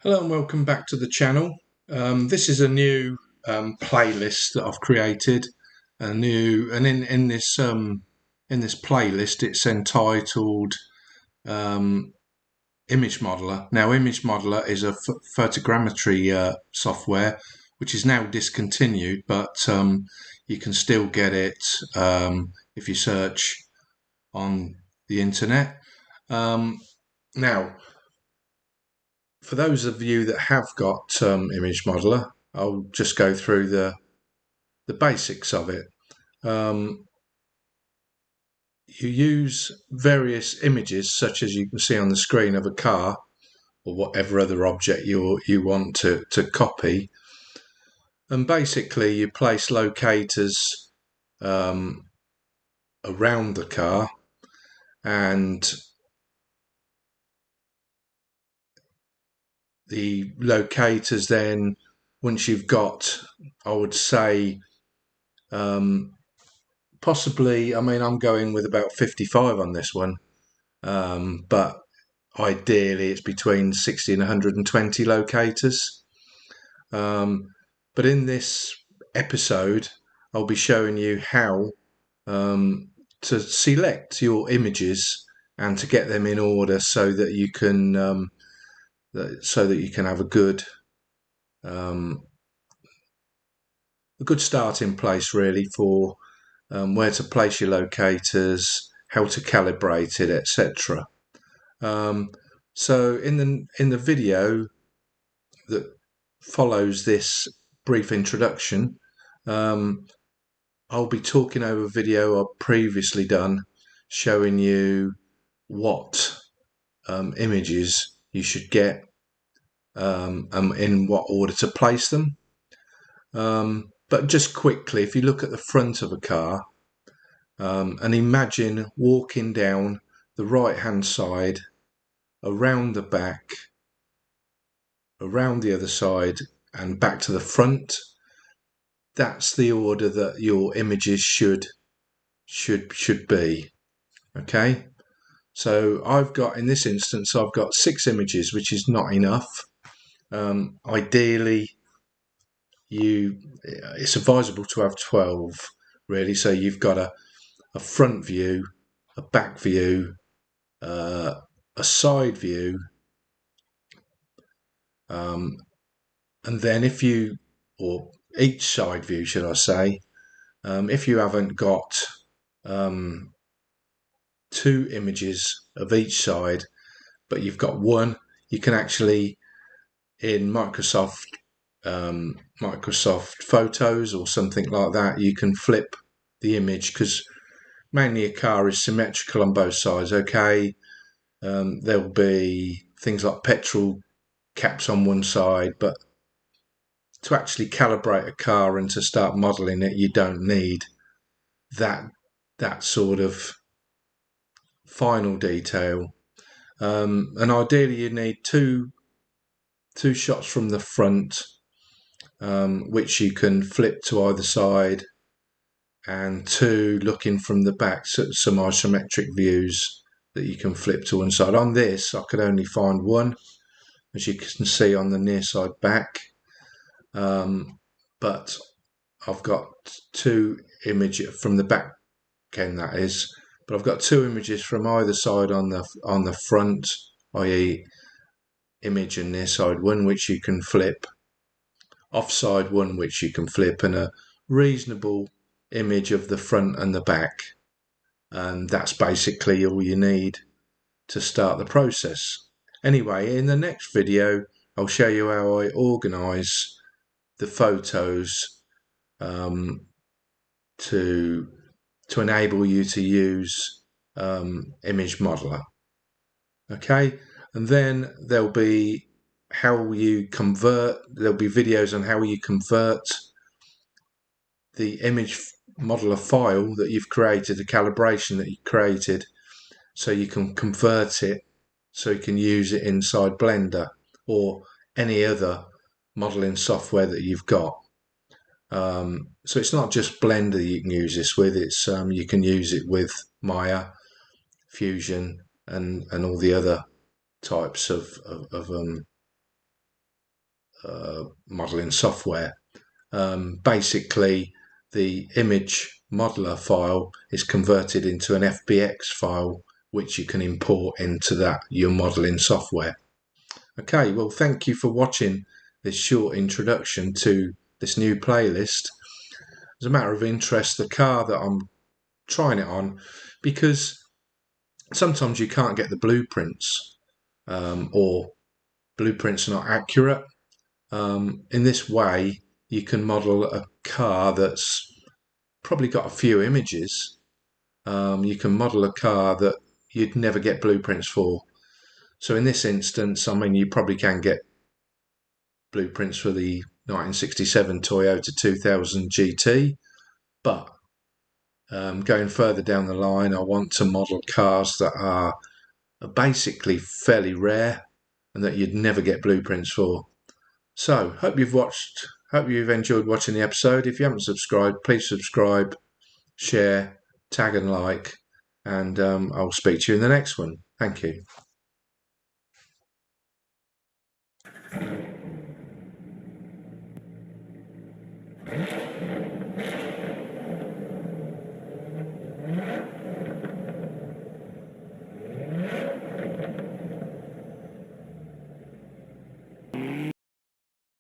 Hello and welcome back to the channel. This is a new playlist that I've created. And in this playlist, it's entitled Image Modeler. Now, Image Modeler is a photogrammetry software which is now discontinued, but you can still get it if you search on the internet. Now, for those of you that have got Image Modeler, I'll just go through the basics of it. You use various images, such as you can see on the screen, of a car or whatever other object you want to copy, and basically you place locators around the car, and the locators then, once you've got, I would say, possibly, I'm going with about 55 on this one, but ideally it's between 60 and 120 locators. But in this episode, I'll be showing you how to select your images and to get them in order so that you can have a good starting place, really, for where to place your locators, how to calibrate it, etc. So in the video that follows this brief introduction, I'll be talking over a video I've previously done showing you what images you should get and in what order to place them. But just quickly, if you look at the front of a car and imagine walking down the right hand side, around the back, around the other side, and back to the front, that's the order that your images should be. Okay, so in this instance I've got 6 images, which is not enough. Ideally, it's advisable to have 12, really. So you've got a front view, a back view, a side view, and then or each side view, should I say. If you haven't got 2 images of each side, but you've got one, you can actually, in Microsoft Photos or something like that, you can flip the image, because mainly a car is symmetrical on both sides. Okay, there'll be things like petrol caps on one side, but to actually calibrate a car and to start modeling it, you don't need that sort of final detail. And ideally you need two shots from the front, which you can flip to either side, and 2 looking from the back, so some isometric views that you can flip to one side. On this, I could only find one, as you can see on the near side back, but I've got 2 images from the back end, that is, but I've got 2 images from either side on the front, i.e. image and near side one, which you can flip, offside one, which you can flip, and a reasonable image of the front and the back. And that's basically all you need to start the process. Anyway, in the next video, I'll show you how I organise the photos to enable you to use Image Modeler. Okay, and then there'll be videos on how you convert the Image Modeler file that you've created, the calibration that you created, so you can convert it so you can use it inside Blender or any other modeling software that you've got. So it's not just Blender you can use this with, it's you can use it with Maya, Fusion, and all the other types of modeling software. Basically, the image modeler file is converted into an FBX file, which you can import into your modeling software. Okay, well, thank you for watching this short introduction to this new playlist. As a matter of interest, the car that I'm trying it on, because sometimes you can't get the blueprints, or blueprints are not accurate. In this way, you can model a car that's probably got a few images. You can model a car that you'd never get blueprints for. So in this instance, I mean, you probably can get blueprints for the 1967 Toyota 2000 GT, but going further down the line, I want to model cars that are basically fairly rare and that you'd never get blueprints for. So, hope you've enjoyed watching the episode. If you haven't subscribed, please subscribe, share, tag and like, and I'll speak to you in the next one. Thank you.